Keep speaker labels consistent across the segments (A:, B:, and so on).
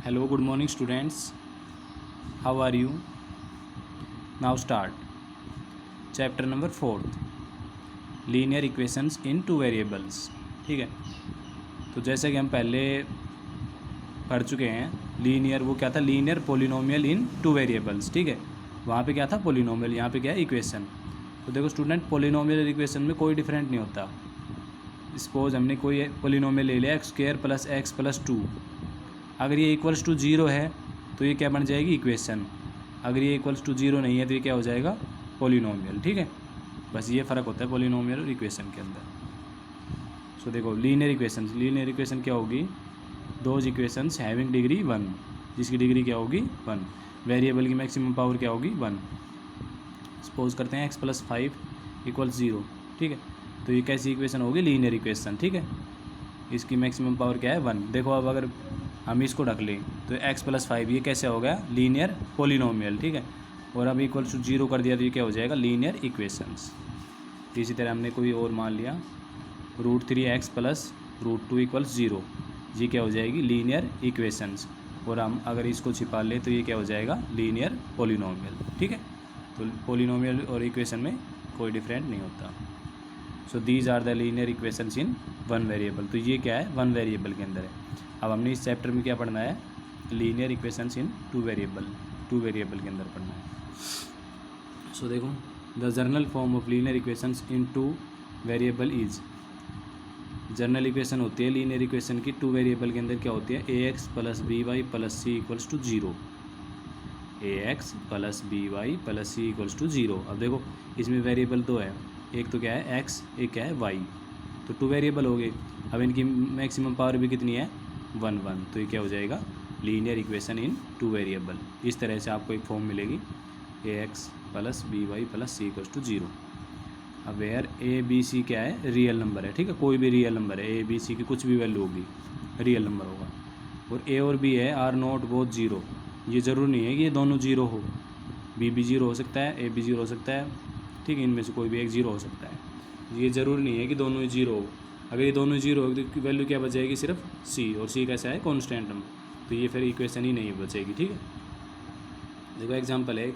A: Hello, good morning, students. How are you? Now start. Chapter number 4, linear equations in two variables. ठीक है, तो जैसे कि हम पहले पढ़ चुके हैं, लीनियर वो क्या था, लीनियर पोलिनोमियल इन टू वेरिएबल्स. ठीक है, वहाँ पे क्या था पोलिनोमियल, यहाँ पे क्या है इक्वेशन. तो देखो स्टूडेंट, पोलिनोमियल इक्वेशन में कोई डिफरेंट नहीं होता. सपोज हमने कोई पोलिनोमियल ले लिया x² + x + 2. अगर ये इक्वल्स टू ज़ीरो है तो ये क्या बन जाएगी इक्वेशन. अगर ये इक्वल्स टू ज़ीरो नहीं है तो ये क्या हो जाएगा पोलिनोमियल. ठीक है, बस ये फ़र्क होता है पोलिनोमियल और इक्वेशन के अंदर. सो देखो लीनियर इक्वेशन क्या होगी, दोज इक्वेशंस हैविंग डिग्री 1, जिसकी डिग्री क्या होगी 1. वेरिएबल की मैक्सिमम पावर क्या होगी 1. सपोज करते हैं x + 5 = 0. ठीक है, तो ये कैसी इक्वेशन होगी, लीनियर इक्वेशन. ठीक है, इसकी मैक्सिमम पावर क्या है 1. देखो अब अगर हम इसको रख लें तो x + 5 ये कैसे हो गया लीनियर पोलिनोमियल. ठीक है, और अब इक्वल्स टू 0 कर दिया तो ये क्या हो जाएगा लीनियर इक्वेशंस. इसी तरह हमने कोई और मान लिया √3x + √2 = 0, ये क्या हो जाएगी लीनियर इक्वेशंस. और हम अगर इसको छिपा लें तो ये क्या हो जाएगा लीनियर पोलिनोमियल. ठीक है, तो पोलिनोमियल और इक्वेशन में कोई डिफरेंट नहीं होता. So these are the linear equations in one variable. तो ये क्या है वन वेरिएबल के अंदर है. अब हमने इस चैप्टर में क्या पढ़ना है, linear equations in two variable के अंदर पढ़ना है. सो देखो the journal form of linear equations in two variable is, general equation होती है लीनियर इक्वेशन की टू वेरिएबल के अंदर क्या होती है ax + by + c = 0. ax + by + c = 0. अब देखो इसमें वेरिएबल दो है, एक तो क्या है x, एक क्या है y. तो टू वेरिएबल हो गए. अब इनकी मैक्सिमम पावर भी कितनी है 1 1. तो ये क्या हो जाएगा linear equation in two variable. इस तरह से आपको एक फॉर्म मिलेगी ax + by + c = 0. अब वेयर a b c क्या है रियल नंबर है. ठीक है, कोई भी रियल नंबर है, a b c की कुछ भी वैल्यू होगी रियल नंबर होगा. और a और b है r0 बोथ 0. ये ज़रूरी नहीं है कि ये दोनों 0 हो, b भी 0 हो सकता है, a भी 0 हो सकता है. ठीक है, इनमें से कोई भी एक 0 हो सकता है. ये ज़रूरी नहीं है कि दोनों ही 0 हो. अगर ये दोनों 0 हो तो वैल्यू क्या बचेगी सिर्फ c, और c कैसा है कॉन्स्टेंट नंबर. तो ये फिर इक्वेशन ही नहीं बचेगी. ठीक है, देखो एग्जांपल है एक,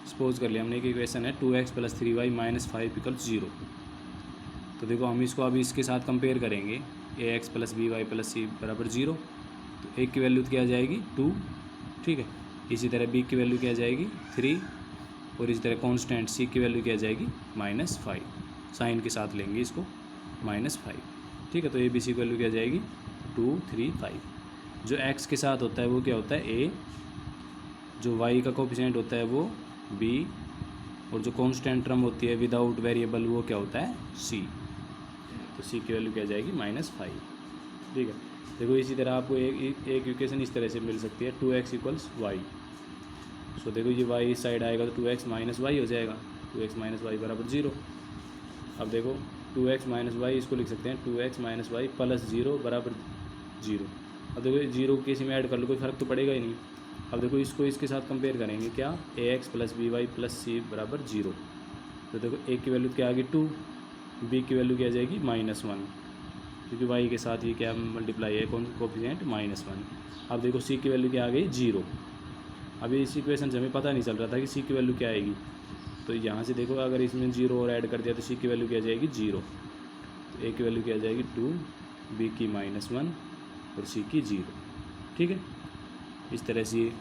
A: सपोज कर लिया हमने एक इक्वेशन है 2x + 3y - 5 = 0. तो देखो हम इसको अभी इसके साथ कंपेयर करेंगे ax + by + c = 0. तो एक की वैल्यू क्या आ जाएगी 2. ठीक है, इसी तरह b की वैल्यू क्या आ जाएगी 3, और इसी तरह कांस्टेंट c की वैल्यू क्या आ जाएगी -5. साइन के साथ लेंगे इसको -5. ठीक है, तो a b c की वैल्यू क्या आ जाएगी 2 3 5. जो x के साथ होता है वो क्या होता है a, जो y का कोफिशिएंट होता है वो b, और जो कांस्टेंट टर्म होती है विदाउट वेरिएबल वो क्या होता है c. तो c की वैल्यू क्या आ जाएगी -5. ठीक है, देखो इसी तरह आपको एक इक्वेशन इस तरह से मिल सकती है 2x = y. सो देखो ये y इस साइड आएगा तो 2x - y हो जाएगा, 2x - y = 0. अब देखो 2x - y इसको लिख सकते हैं 2x - y + 0 = 0. अब देखो 0 किसी में ऐड कर लो कोई फ़र्क तो पड़ेगा ही नहीं. अब देखो इसको इसके साथ कंपेयर करेंगे क्या ax + by + c = 0. तो देखो a की वैल्यू क्या आ गई 2, b की वैल्यू क्या आ जाएगी -1, क्योंकि y के साथ ये क्या मल्टीप्लाई है कोफिशिएंट -1. अब देखो c की वैल्यू क्या आ गई 0. अभी इस इक्वेशन से हमें पता नहीं चल रहा था कि c की वैल्यू क्या आएगी. तो यहाँ से देखो अगर इसमें 0 और ऐड कर दिया तो c की वैल्यू क्या आ जाएगी 0. तो a की वैल्यू क्या आ जाएगी 2, b की -1 और c की 0. ठीक है, इस तरह से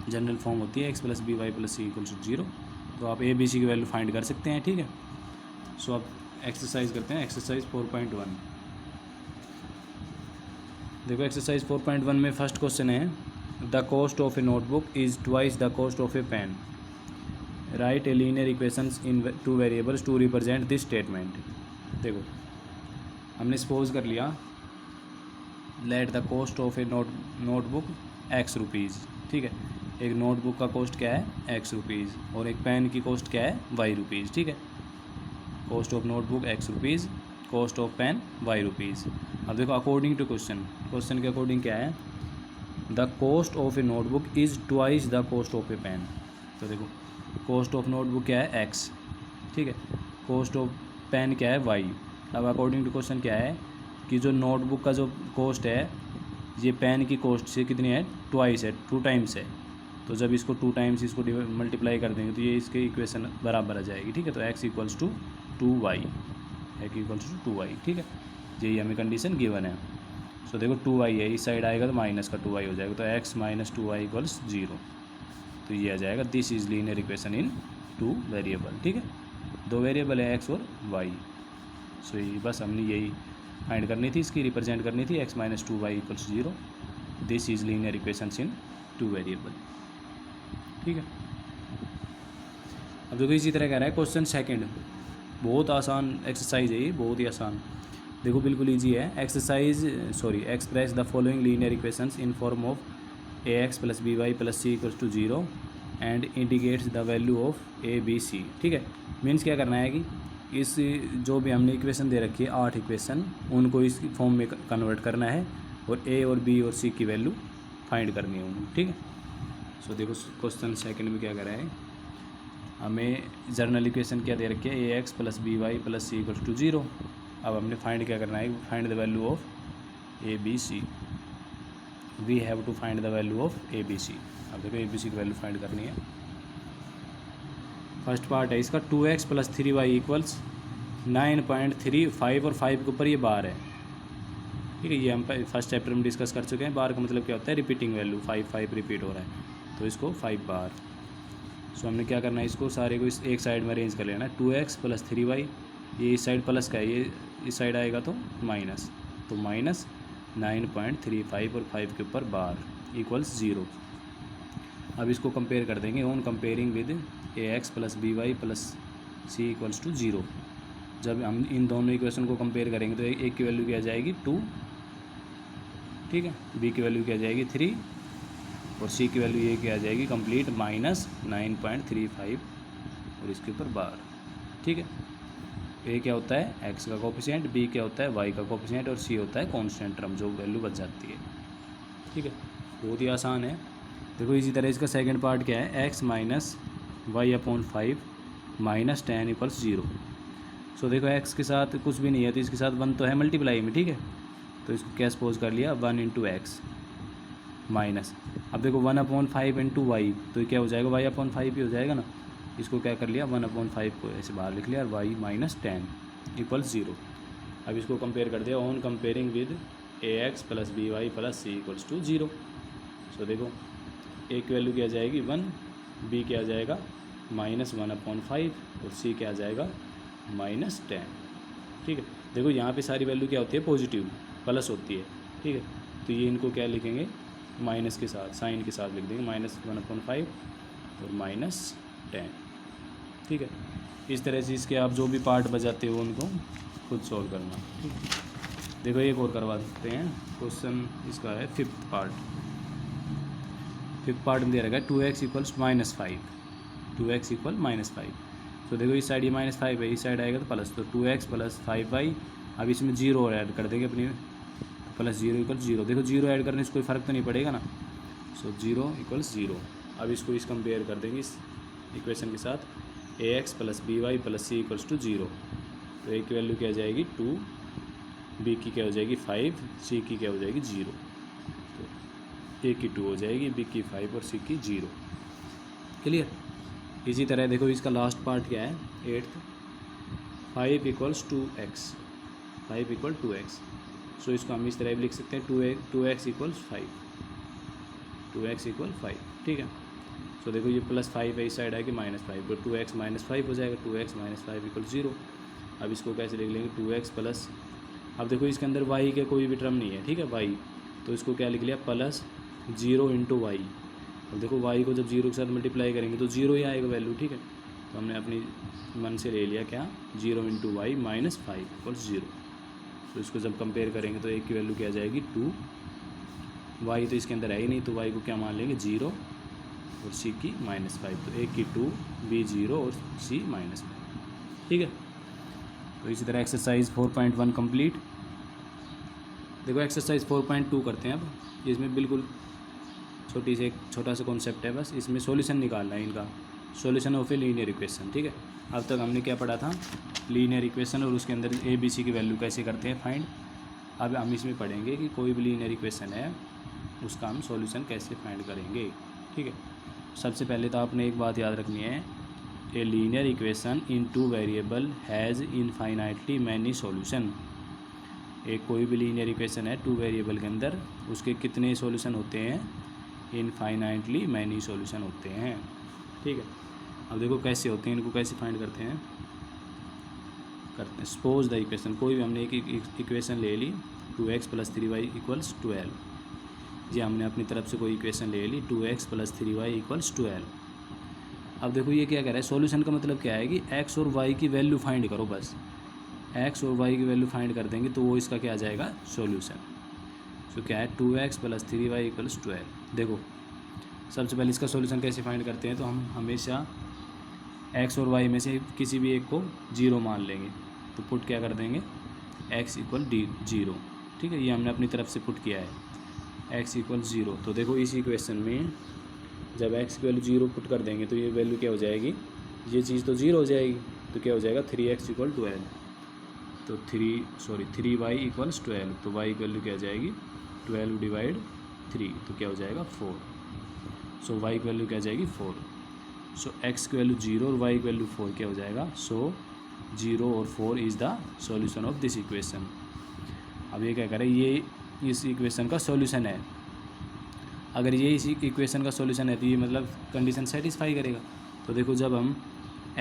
A: जनरल फॉर्म होती है x + by + c = 0. तो आप a b c की वैल्यू फाइंड कर सकते हैं. ठीक है, सो अब एक्सरसाइज करते हैं एक्सरसाइज 4.1. देखो एक्सरसाइज 4.1 में फर्स्ट क्वेश्चन है the cost of a notebook is twice the cost of a pen. Write a linear equations in two variables to represent this statement. देखो हमने सपोज कर लिया let the cost of a notebook x rupees. ठीक है, एक notebook का cost क्या है x रुपीज़, और एक पेन की कॉस्ट क्या है y रुपीज़. ठीक है, cost of notebook x rupees, cost of pen y rupees. अब देखो अकॉर्डिंग टू क्वेश्चन के अकॉर्डिंग क्या है the cost of a notebook is twice the cost of a pen. तो देखो कॉस्ट ऑफ नोटबुक क्या है x. ठीक है, कॉस्ट ऑफ पेन क्या है y. अब अकॉर्डिंग टू क्वेश्चन क्या है कि जो नोटबुक का जो कॉस्ट है ये पेन की कॉस्ट से कितनी है, ट्वाइस है, 2 टाइम्स है। तो जब इसको 2 टाइम्स इसको मल्टीप्लाई कर देंगे तो ये इसके इक्वेशन बराबर आ जाएगी, ठीक है। तो x equals to 2y, x equals to 2y, ठीक है। यही हमें कंडीशन गिवन है। सो देखो 2y है, इस साइड आएगा तो माइनस का 2y हो जाएगा, तो x माइनस 2y इक्वल्स 0। तो ये आ जाएगा this is linear equation in 2 variable, ठीक है। 2 वेरिएबल है x और y। सो ये बस हमने यही फाइंड करनी थी, इसकी रिप्रेजेंट करनी थी, x minus 2y equals 0। This is linear equation in 2 variable, ठीक है। अब देखो इसी तरह कह रहा है क्वेश्चन सेकंड, बहुत आसान एक्सरसाइज है ये, बहुत ही आसान। देखो बिल्कुल इजी है express the following linear equations in form of ax plus B Y plus C equals to 0 and indicates the value of a b c, ठीक है। मीन्स क्या करना है कि इस जो भी हमने इक्वेशन दे रखी है 8 इक्वेशन, उनको इस फॉर्म में कन्वर्ट करना है और a और b और c की वैल्यू फाइंड करनी है उनको, ठीक है। सो देखो क्वेश्चन सेकंड में क्या कर रहा है, हमें जर्नल इक्वेशन क्या दे रखी है, ax plus B Y plus C equals to 0। अब हमने फाइंड क्या करना है, find the value of A B C. We have to find the value of A B C. अब देखो ए बी सी की वैल्यू फाइंड करनी है। फर्स्ट पार्ट है इसका 2x प्लस 3y इक्वल्स 9.35 और 5 के ऊपर ये बार है, ठीक है। ये हम फर्स्ट चैप्टर में डिस्कस कर चुके हैं। बार का मतलब क्या होता है, रिपीटिंग वैल्यू, 5 रिपीट हो रहा है, तो इसको 5 बार। सो हमने क्या करना है, इसको सारे को इस एक साइड में अरेंज कर लेना है। 2x प्लस 3y, ये इस साइड प्लस का है, ये इस साइड आएगा तो माइनस, तो माइनस 9.35 और 5 के ऊपर बार इक्वल्स 0। अब इसको कंपेयर कर देंगे on comparing with ax plus B Y plus C equals to 0। जब हम इन दोनों इक्वेशन को कंपेयर करेंगे तो एक की वैल्यू क्या आ जाएगी 2, ठीक है, बी की वैल्यू क्या आ जाएगी 3 और सी की वैल्यू ये क्या आ जाएगी कंप्लीट माइनस 9.35 और इसके ऊपर बार, ठीक है। ए क्या होता है x का कोफिशिएंट, बी क्या होता है y का कोफिशिएंट और सी होता है कांस्टेंट टर्म जो वैल्यू बच जाती है, ठीक है। बहुत ही आसान है। देखो इसी तरह इसका सेकंड पार्ट क्या है, x minus Y upon 5 minus 10 equals 0। So देखो x के साथ कुछ भी नहीं है तो इसके साथ 1 तो है मल्टीप्लाई में, ठीक है। तो इसको क्या सपोज कर लिया 1 इंटू एक्स माइनस, अब देखो 1/5 इंटू वाई, तो ये क्या हो जाएगा y अपॉन 5 ही हो जाएगा ना। इसको क्या कर लिया 1/5 को ऐसे बाहर लिख लिया और y माइनस 10 इक्वल्स 0। अब इसको कंपेयर कर दिया on comparing with ax plus B Y plus C equals to 0। So देखो a की वैल्यू क्या आ जाएगी 1, b क्या आ जाएगा माइनस 1/5 और c क्या आ जाएगा माइनस 10, ठीक है। देखो यहाँ पे सारी वैल्यू क्या होती है पॉजिटिव, प्लस होती है, ठीक है। तो ये इनको क्या लिखेंगे माइनस के साथ, साइन के साथ लिख देंगे, माइनस 1/5 और माइनस 10, ठीक है। इस तरह से इसके आप जो भी पार्ट बजाते हो उनको खुद सॉल्व करना, ठीक है। देखो एक और करवा सकते हैं क्वेश्चन, इसका है फिफ्थ पार्ट में दे रखा है 2x इक्वल्स -5, 2x इक्वल -5। तो देखो इस साइड ये -5 है, इस साइड आएगा तो प्लस, तो 2x प्लस 5y। अब इसमें 0 और ऐड कर देंगे अपनी, प्लस 0 इक्वल 0। देखो 0 ऐड करने से कोई फ़र्क तो नहीं पड़ेगा ना, सो 0 इक्वल्स 0। अब इसको इस कंपेयर कर देंगे इस इक्वेशन के साथ ax plus B Y plus C equals to 0। तो a की वैल्यू क्या हो जाएगी 2, b की क्या हो जाएगी 5, c की क्या हो जाएगी 0। तो a की 2 हो जाएगी, b की 5 और c की 0। क्लियर। इसी तरह देखो इसका लास्ट पार्ट क्या है 8th, 5 equals 2x, 5 equal 2x। सो इसको हम इस तरह भी लिख सकते हैं 2x इक्वल्स 5, 2x इक्वल 5, ठीक है। सो देखो ये प्लस 5 है, इस साइड आएगी -5, तो 2x -5 हो जाएगा, 2x -5 इक्वल 0। अब इसको कैसे लिख लेंगे 2x प्लस, अब देखो इसके अंदर y के कोई भी टर्म नहीं है, ठीक है y, तो इसको क्या लिख लिया प्लस 0 इंटू वाई। अब देखो y को जब 0 के साथ मल्टीप्लाई करेंगे तो 0 ही आएगा वैल्यू, ठीक है। तो हमने अपनी मन से ले लिया क्या 0 इंटू वाई माइनस 5 इक्वल्स 0। तो इसको जब कंपेयर करेंगे तो एक की वैल्यू क्या आ जाएगी 2, y तो इसके अंदर है ही नहीं, तो y को क्या मान लेंगे 0 और c की -5। तो एक की 2, b 0 और c -5, ठीक है। तो इसी तरह एक्सरसाइज 4.1 कंप्लीट। देखो एक्सरसाइज 4.2 करते हैं अब। इसमें बिल्कुल छोटा सा कॉन्सेप्ट है, बस इसमें सॉल्यूशन निकालना है इनका, solution of A linear equation, ठीक है। अब तक हमने क्या पढ़ा था लीनियर इक्वेशन और उसके अंदर a b c की वैल्यू कैसे करते हैं फाइंड। अब हम इसमें पढ़ेंगे कि कोई भी लीनियर इक्वेशन है उसका हम सॉल्यूशन कैसे फाइंड करेंगे। ठीक है, सबसे पहले तो आपने एक बात याद रखनी है, ए linear equation in two variable has infinitely many solution. एक कोई भी लीनियर इक्वेशन है टू वेरिएबल के अंदर, उसके कितने सॉल्यूशन होते हैं, इनफाइनाइटली मैनी सॉल्यूशन होते हैं। ठीक है, अब देखो कैसे होते हैं, इनको कैसे फाइंड करते हैं। सपोज द इक्वेशन, कोई भी हमने एक इक्वेशन ले ली 2x + 3y = 12। जी हमने अपनी तरफ से कोई इक्वेशन ले ली 2x + 3y = 12। अब देखो ये क्या कह रहा है, सॉल्यूशन का मतलब क्या है कि x और y की वैल्यू फाइंड करो, बस x और y की वैल्यू फाइंड कर देंगे तो वो इसका क्या आ जाएगा, सॉल्यूशन। तो क्या है 2x + 3y = 12। देखो सबसे पहले इसका सॉल्यूशन कैसे फाइंड करते हैं, तो हम हमेशा x और y में से किसी भी एक को 0 मान लेंगे, तो पुट क्या कर देंगे, x = 0। ठीक है, ये हमने अपनी तरफ से पुट किया है, x = 0। तो देखो इस इक्वेशन में जब x की वैल्यू 0 पुट कर देंगे तो ये वैल्यू क्या हो जाएगी, ये चीज़ तो 0 हो जाएगी, तो क्या हो जाएगा 3x = 12। तो 3y = 12, तो y की वैल्यू क्या हो जाएगी 12/3, तो क्या हो जाएगा 4। सो y की वैल्यू क्या हो जाएगी 4। सो x की वैल्यू 0 और y की वैल्यू 4 क्या हो जाएगा, सो 0 और 4 is the solution of this equation. अब ये क्या करें, ये इस इक्वेशन का सॉल्यूशन है। अगर ये इसी इक्वेशन का सॉल्यूशन है तो ये मतलब कंडीशन सेटिस्फाई करेगा। तो देखो जब हम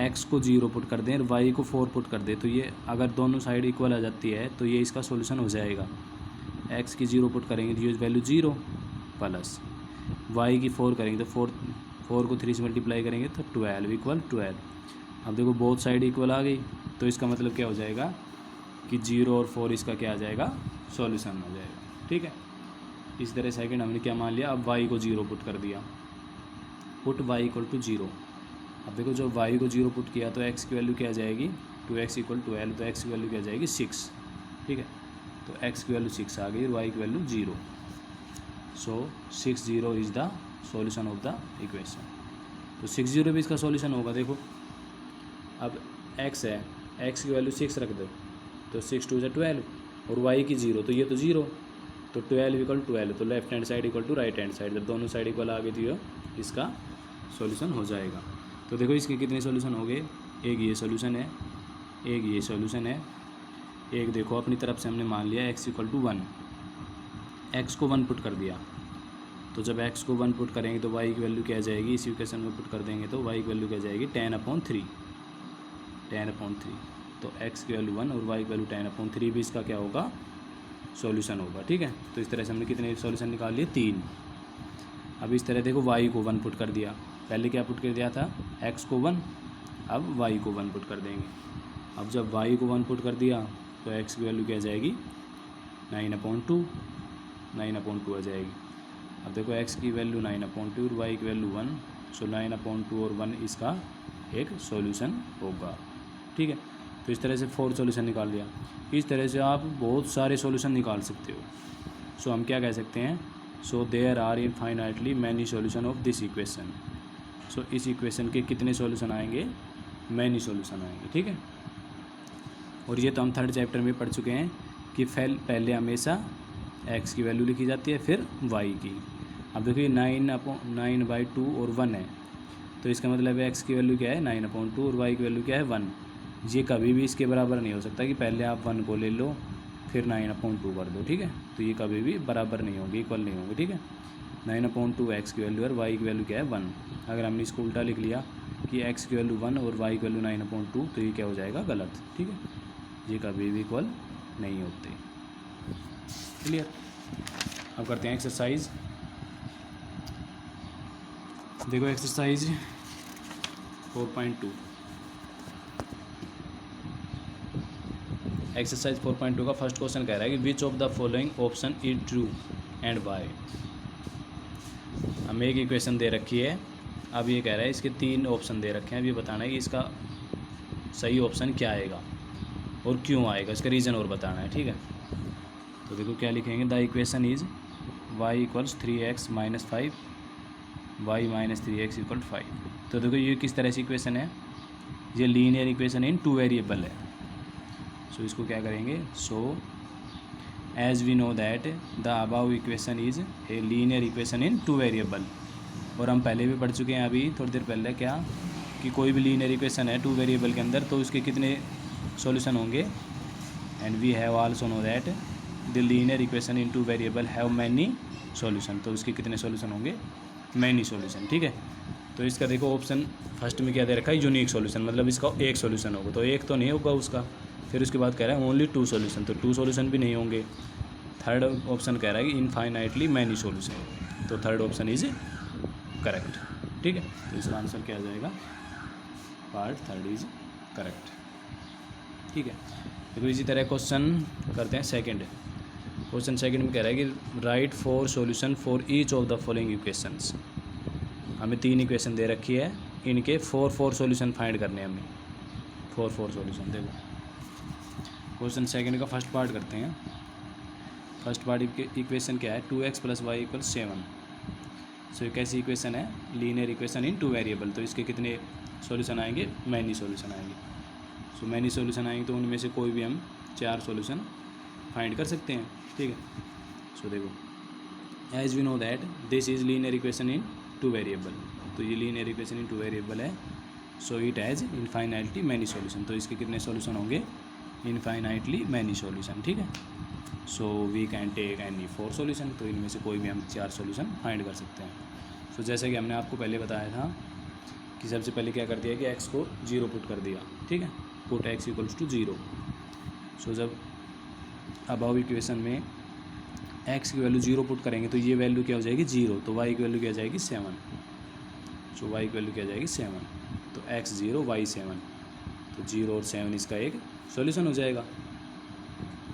A: x को 0 पुट कर दें और y को 4 पुट कर दें, तो ये अगर दोनों साइड इक्वल आ जाती है तो ये इसका सॉल्यूशन हो जाएगा। x की 0 पुट करेंगे तो ये वैल्यू 0 प्लस y की 4 करेंगे तो 4 को 3 से मल्टीप्लाई करेंगे तो 12 = 12। अब देखो बोथ साइड इक्वल आ गई, तो इसका मतलब क्या हो जाएगा कि 0 और 4 इसका क्या आ जाएगा, सॉल्यूशन हो जाएगा। ठीक है, इस तरह सेकंड हमने क्या मान लिया, अब y को 0 पुट कर दिया, पुट y = 0। अब देखो जब y को 0 पुट किया तो x की वैल्यू क्या आ जाएगी, 2x = 12, तो x की वैल्यू क्या आ जाएगी 6। ठीक है, तो x की वैल्यू 6 आ गई और y की value 0। So 60 is the solution of the equation. तो 60 भी इसका सॉल्यूशन होगा। देखो अब x है, x की वैल्यू 6 रख दो, तो 6 × 2 = 12 और y की 0, तो ये तो 0, तो 12 = 12, तो left hand side = right hand side, जब दोनों साइड इक्वल आ गई तो ये इसका सॉल्यूशन हो जाएगा। तो देखो इसके कितने सॉल्यूशन हो गए, एक ये सॉल्यूशन है, एक ये सॉल्यूशन है, एक देखो अपनी तरफ से हमने मान लिया x = 1, x को 1 पुट कर दिया, तो जब x को 1 पुट करेंगे तो y की वैल्यू क्या आ जाएगी, इस इक्वेशन में पुट कर देंगे तो y की वैल्यू क्या आ जाएगी 10/3। तो x की वैल्यू 1 और y की वैल्यू 10/3 भी इसका क्या होगा, सॉल्यूशन होगा। ठीक है, तो इस तरह से हमने कितने सॉल्यूशन निकाल लिए, 3। अब इस तरह देखो y को 1 पुट कर दिया, पहले क्या पुट कर दिया था, x को 1, अब y को 1 पुट कर देंगे। अब जब y को 1 पुट कर दिया तो x की वैल्यू क्या आ जाएगी 9/2 आ जाएगी। अब देखो x की वैल्यू 9/2 और y की वैल्यू 1, सो 9/2 और 1 इसका एक सॉल्यूशन होगा। ठीक है, तो इस तरह से 4 सॉल्यूशन निकाल लिया। इस तरह से आप बहुत सारे सॉल्यूशन निकाल सकते हो। सो हम क्या कह सकते हैं, so there are infinitely many solution of this equation. So इस इक्वेशन के कितने सॉल्यूशन आएंगे, मैनी सॉल्यूशन आएंगे। ठीक है, और ये तो हम 3rd चैप्टर में पढ़ चुके हैं कि पहले हमेशा x की वैल्यू लिखी जाती है फिर y की। अब देखिए 9/2 और 1 है, तो इसका मतलब x की वैल्यू क्या है 9/2 और y की वैल्यू क्या है 1। ये कभी भी इसके बराबर नहीं हो सकता कि पहले आप 1 को ले लो फिर 9/2 कर दो। ठीक है, तो ये कभी भी बराबर नहीं होंगे, इक्वल नहीं होंगे। ठीक है, 9/2 x की वैल्यू और y की वैल्यू क्या है 1। अगर हमने इसको उल्टा लिख लिया कि x की वैल्यू 1 और y की वैल्यू 9/2, तो ये क्या हो जाएगा, गलत। ठीक है, ये कभी भी इक्वल नहीं होते। क्लियर। अब करते हैं एक्सरसाइज। देखो एक्सरसाइज 4.2। एक्सरसाइज 4.2 का फर्स्ट क्वेश्चन कह रहा है कि which of the following option is true and Y. हमें एक इक्वेशन दे रखी है, अब ये कह रहा है इसके 3 ऑप्शन दे रखे हैं, अब ये बताना है कि इसका सही ऑप्शन क्या आएगा और क्यों आएगा, इसका रीज़न और बताना है। ठीक है, तो देखो क्या लिखेंगे, the equation is y = 3x - 5 y - 3x = 5। तो देखो ये किस तरह से इक्वेशन है, ये लीनियर इक्वेशन इन 2 वेरिएबल है। सो इसको क्या करेंगे, so as we know that the above equation is a linear equation in two variable. और हम पहले भी पढ़ चुके हैं अभी थोड़ी देर पहले क्या, कि कोई भी लीनियर इक्वेशन है टू वेरिएबल के अंदर तो उसके कितने सॉल्यूशन होंगे। And we have also know that the linear equation in two variable have many solution, तो उसके कितने सॉल्यूशन होंगे, मैनी सॉल्यूशन। ठीक है, तो इसका देखो ऑप्शन फर्स्ट में क्या दे रखा है, यूनिक सॉल्यूशन, मतलब इसका एक सॉल्यूशन होगा, तो एक तो नहीं होगा उसका। फिर उसके बाद कह रहा है ओनली टू सॉल्यूशन, तो टू सॉल्यूशन भी नहीं होंगे। थर्ड ऑप्शन कह रहा है कि इनफाइनाइटली मैनी सॉल्यूशन, तो थर्ड ऑप्शन इज करेक्ट। ठीक है, तो इसका आंसर क्या आ जाएगा, पार्ट थर्ड इज करेक्ट। ठीक है, देखो इसी तरह क्वेश्चन करते हैं सेकंड। क्वेश्चन सेकंड में कह रहा है कि right 4 solution for each of the following equations. हमें 3 इक्वेशन दे रखी है, इनके 4 सॉल्यूशन फाइंड करने हैं हमें, 4 सॉल्यूशन। देखो क्वेश्चन सेकंड का फर्स्ट पार्ट करते हैं। फर्स्ट पार्ट इक्वेशन क्या है, 2x + y = 7। सो ये कैसी इक्वेशन है, linear equation in two variable, तो इसके कितने सॉल्यूशन आएंगे, मैनी सॉल्यूशन आएंगे। सो मैनी सॉल्यूशन आएंगे तो उनमें से कोई भी हम 4 सॉल्यूशन फाइंड कर सकते हैं। ठीक है, सो देखो as we know that this is linear equation in two variable, तो ये linear equation in two variable है। So it has infinitely many solution, तो इसके कितने सॉल्यूशन होंगे, इनफाइनाइटली मैनी सॉल्यूशन। ठीक है, so we can take any 4 solution, तो इनमें से कोई भी हम 4 सॉल्यूशन फाइंड कर सकते हैं। सो जैसे कि हमने आपको पहले बताया था कि सबसे पहले क्या कर दिया कि x को 0 पुट कर दिया। ठीक है, पुट x = 0। सो जब अबाउ इक्वेशन में x की वैल्यू 0 पुट करेंगे तो ये वैल्यू क्या हो जाएगी 0, तो y की वैल्यू क्या आ जाएगी 7। सो y की वैल्यू क्या आ जाएगी 7, तो x 0 y 7, तो 0 और 7 इसका एक सॉल्यूशन हो जाएगा,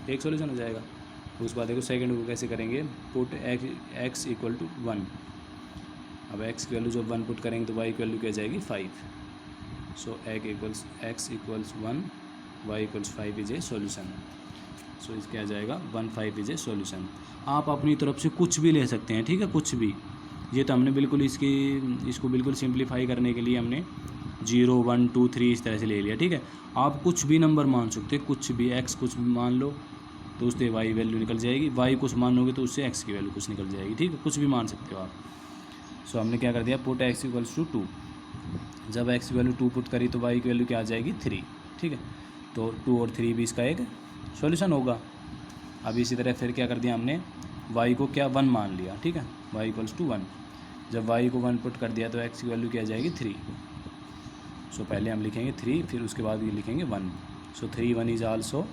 A: एक सॉल्यूशन हो जाएगा। उसके बाद देखो सेकंड को कैसे करेंगे, पुट x = 1। अब x की वैल्यू जब 1 पुट करेंगे तो y की वैल्यू क्या जाएगी 5। So x = 1 y = 5 is a solution. So इसके आ जाएगा 1 5 इज ए सॉल्यूशन। आप अपनी तरफ से कुछ भी ले सकते हैं, ठीक है, कुछ भी। ये तो हमने बिल्कुल इसको बिल्कुल सिंप्लीफाई करने के लिए हमने 0 1 2 3 इस तरह से ले लिया। ठीक है, आप कुछ भी नंबर मान सकते हैं, कुछ भी, x कुछ भी मान लो तो उससे y वैल्यू निकल जाएगी, y कुछ मानोगे तो उससे x की वैल्यू कुछ निकल जाएगी। ठीक है, कुछ भी मान सकते हो आप। सो हमने क्या कर दिया, पुट x = 2। जब x की वैल्यू 2 पुट करी तो y की वैल्यू क्या आ जाएगी 3। ठीक है, तो 2 और 3 भी इसका एक सॉल्यूशन होगा। अब इसी तरह फिर क्या कर दिया हमने, y को क्या 1 मान लिया। ठीक है, y = 1। जब y को 1 पुट कर दिया तो x की वैल्यू क्या आ जाएगी 3। सो पहले हम लिखेंगे 3, फिर उसके बाद ये लिखेंगे 1। सो 3 1 is also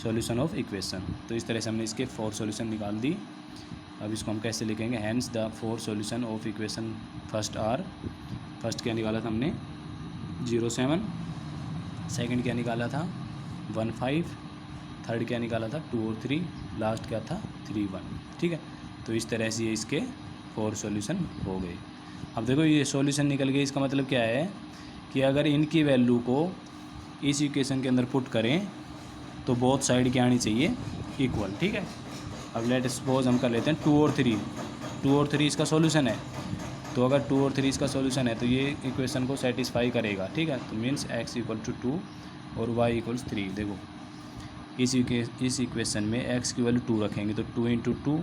A: solution of equation. तो इस तरह से हमने इसके 4 सॉल्यूशन निकाल दी। अब इसको हम कैसे लिखेंगे, hence the 4 solution of equation first क्या निकाला था हमने 0 7, सेकंड क्या निकाला था 1 5, थर्ड क्या निकाला था 2 और 3, लास्ट क्या था 3 1। ठीक है, तो इस तरह से ये इसके 4 सॉल्यूशन हो गए। अब देखो ये सॉल्यूशन निकल गए, इसका मतलब क्या है कि अगर इनकी वैल्यू को इस इक्वेशन के अंदर पुट करें तो बोथ साइड क्या आनी चाहिए, इक्वल। ठीक है, अब लेट सपोज हम कर लेते हैं 2 और 3 इसका सॉल्यूशन है, तो अगर 2 और 3 इसका सॉल्यूशन है तो ये इक्वेशन को सेटिस्फाई करेगा। ठीक है, तो मीन्स x = 2 और y = 3। देखो इस इक्वेशन में x की वैल्यू 2 रखेंगे तो 2 × 2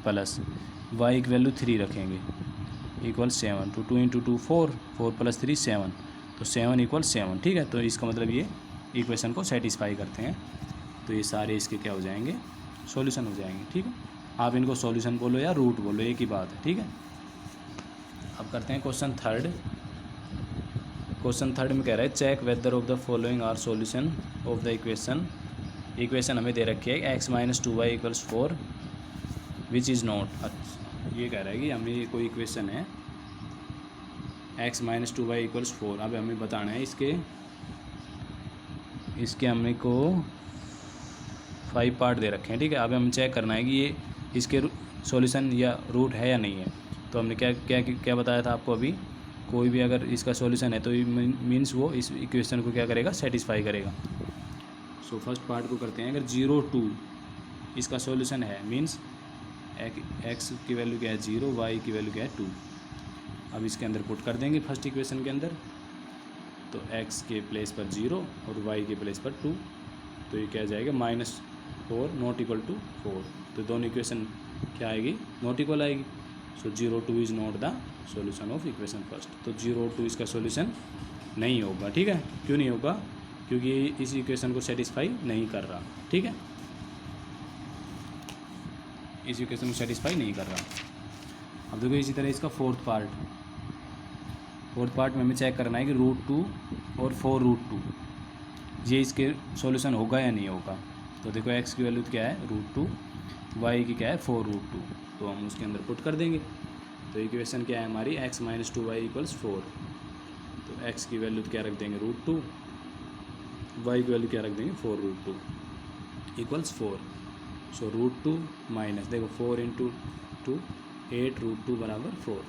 A: प्लस y की वैल्यू 3 रखेंगे = 7, तो 2 × 2 4 4 + 3 7, तो 7 = 7। ठीक है, तो इसका मतलब ये इक्वेशन को सेटिस्फाई करते हैं, तो ये सारे इसके क्या हो जाएंगे, सॉल्यूशन हो जाएंगे। ठीक है, आप इनको सॉल्यूशन बोलो या रूट बोलो, एक ही बात है। ठीक है, अब करते हैं क्वेश्चन थर्ड। क्वेश्चन थर्ड में कह रहा है check whether of the following are solution of the equation हमें दे रखी है x - 2y = 4 which is not. ये कह रहा है कि हमें ये कोई इक्वेशन है x - 2y = 4। अब हमें बताना है इसके हमें को 5 पार्ट दे रखे हैं। ठीक है, अब हमें चेक करना है कि ये इसके सॉल्यूशन या रूट है या नहीं है। तो हमने क्या बताया था आपको अभी, कोई भी अगर इसका सॉल्यूशन है तो मीन्स वो इस इक्वेशन को क्या करेगा, सेटिस्फाई करेगा। सो फर्स्ट पार्ट को करते हैं, अगर 0 2 इसका सॉल्यूशन है मीन्स x की वैल्यू क्या है 0, y की वैल्यू क्या है 2। अब इसके अंदर पुट कर देंगे फर्स्ट इक्वेशन के अंदर, तो x के प्लेस पर 0 और y के प्लेस पर 2, तो ये क्या जाएगा 4 नॉट इक्वल टू 4, तो दोनों इक्वेशन क्या आएगी, नॉट इक्वल आएगी। सो 0 2 is not the solution of equation first, तो 0 2 इसका सॉल्यूशन नहीं होगा। ठीक है, क्यों नहीं होगा, क्योंकि ये इस इक्वेशन को सेटिस्फाई नहीं कर रहा। ठीक है, इस इक्वेशन को सेटिस्फाई नहीं कर रहा। अब देखो इसी तरह इसका फोर्थ पार्ट में हमें चेक करना है कि √2 और 4√2 ये इसके सॉल्यूशन होगा या नहीं होगा। तो देखो x की वैल्यू क्या है √2, y की क्या है 4√2, तो हम उसके अंदर पुट कर देंगे। तो इक्वेशन क्या है हमारी x - 2y = 4, तो x की वैल्यू क्या रख देंगे √2, y की वैल्यू क्या रख देंगे 4√2 = 4। सो √2 माइनस देखो 4 × 2 8 √2 = 4।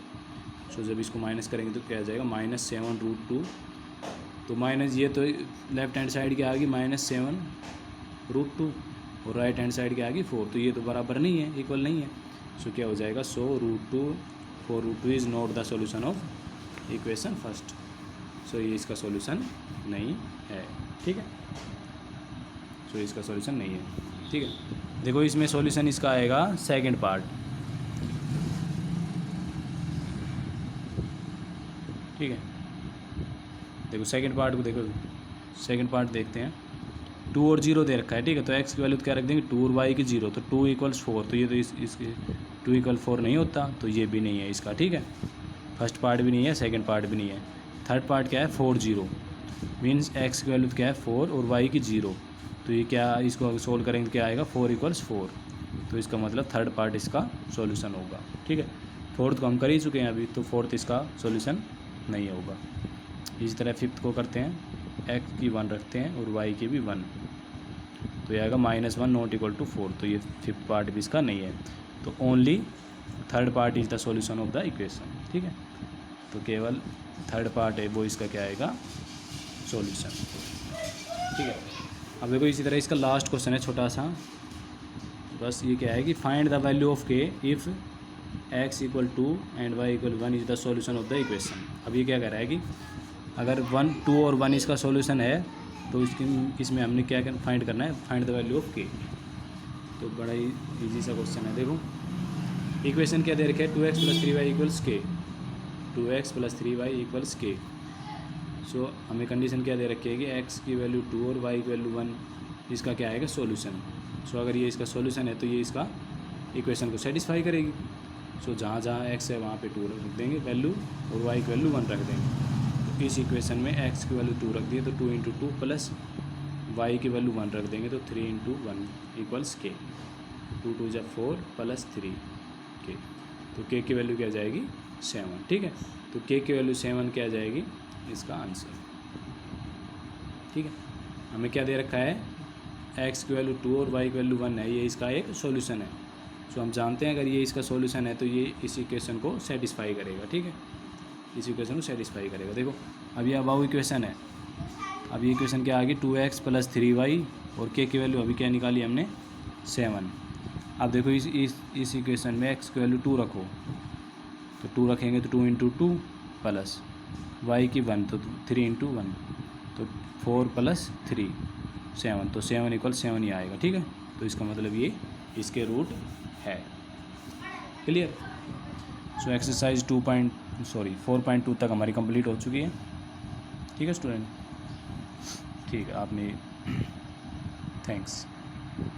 A: सो जब इसको माइनस करेंगे तो क्या आ जाएगा -7 √2, तो माइनस ये तो लेफ्ट हैंड साइड क्या आ गई -7 √2 और राइट हैंड साइड क्या आ गई 4, तो ये तो बराबर नहीं है, इक्वल नहीं है। सो क्या हो जाएगा, so √2 4√2 is not the solution of equation first. So ये इसका सॉल्यूशन नहीं है। ठीक है, सो इसका सॉल्यूशन नहीं है। ठीक है, देखो इसमें सॉल्यूशन इसका आएगा सेकंड पार्ट। ठीक है, देखो सेकंड पार्ट को देखो, सेकंड पार्ट देखते हैं। 2 और 0 दे रखा है। ठीक है, तो x की वैल्यू क्या रख देंगे 2 और y की 0, तो 2 = 4, तो ये तो इसके 2 = 4 नहीं होता, तो ये भी नहीं है इसका। ठीक है, फर्स्ट पार्ट भी नहीं है, सेकंड पार्ट भी नहीं है। थर्ड पार्ट क्या है 4 0, मीन्स x की वैल्यू क्या है 4 और y की 0, तो ये क्या, इसको सोल्व करेंगे तो क्या आएगा 4 = 4, तो इसका मतलब थर्ड पार्ट इसका सॉल्यूशन होगा। ठीक है, फोर्थ को हम कर ही चुके हैं अभी, तो फोर्थ इसका सॉल्यूशन नहीं होगा। इसी तरह फिफ्थ को करते हैं, x की 1 रखते हैं और y की भी 1, तो ये आएगा -1 नॉट इक्वल टू 4, तो ये फिफ्थ पार्ट भी इसका नहीं है। तो only third part is the solution of the equation. ठीक है, तो केवल थर्ड पार्ट है वो इसका क्या आएगा सॉल्यूशन। ठीक है, अब देखो इसी तरह इसका लास्ट क्वेश्चन है छोटा सा, बस ये क्या है कि find the value of k if x = 2 and y = 1 is the solution of the equation. अब ये क्या कह रहा है कि अगर 1 2 और 1 इसका सॉल्यूशन है, तो इसमें हमने क्या फाइंड करना है, find the value of k। तो बड़ा ही इजी सा क्वेश्चन है। देखो इक्वेशन क्या दे रखे है 2x + 3y = k, 2x + 3y = k। सो हमें कंडीशन क्या दे रखी है कि x की वैल्यू 2 और y की वैल्यू 1, इसका क्या आएगा सॉल्यूशन। सो अगर ये इसका सॉल्यूशन है तो ये इसका इक्वेशन को सेटिस्फाई करेगी। सो जहाँ जहाँ x है वहाँ पे 2 रख देंगे वैल्यू और y की वैल्यू 1 रख देंगे। तो इस इक्वेशन में x की वैल्यू 2 रख दिए, तो 2 × 2 प्लस y की वैल्यू 1 रख देंगे, तो 3 × 1 = k, 2 2 = 4 प्लस 3 k, तो k की वैल्यू क्या आ जाएगी 7। ठीक है, तो k की वैल्यू 7 क्या आ जाएगी इसका आंसर। ठीक है, हमें क्या दे रखा है x की वैल्यू 2 और y की वैल्यू 1 है, ये इसका एक सॉल्यूशन है। सो हम जानते हैं अगर ये इसका सॉल्यूशन है तो ये इस इक्वेशन को सेटिस्फाई करेगा। ठीक है, इस इक्वेशन को सेटिस्फाई करेगा। देखो अब ये अबाउ इक्वेशन है, अब ये इक्वेशन क्या आ गई 2x + 3y और k की वैल्यू अभी क्या निकाली हमने 7। अब देखो इस इक्वेशन में x की वैल्यू 2 रखो, तो 2 रखेंगे तो 2 × 2 प्लस y की 1, तो 3 × 1, तो 4 + 3 7, तो 7 = 7 ही आएगा। ठीक है, तो इसका मतलब ये इसके रूट है। क्लियर। सो एक्सरसाइज 4.2 तक हमारी कंप्लीट हो चुकी है। ठीक है स्टूडेंट, ठीक है आपने, थैंक्स।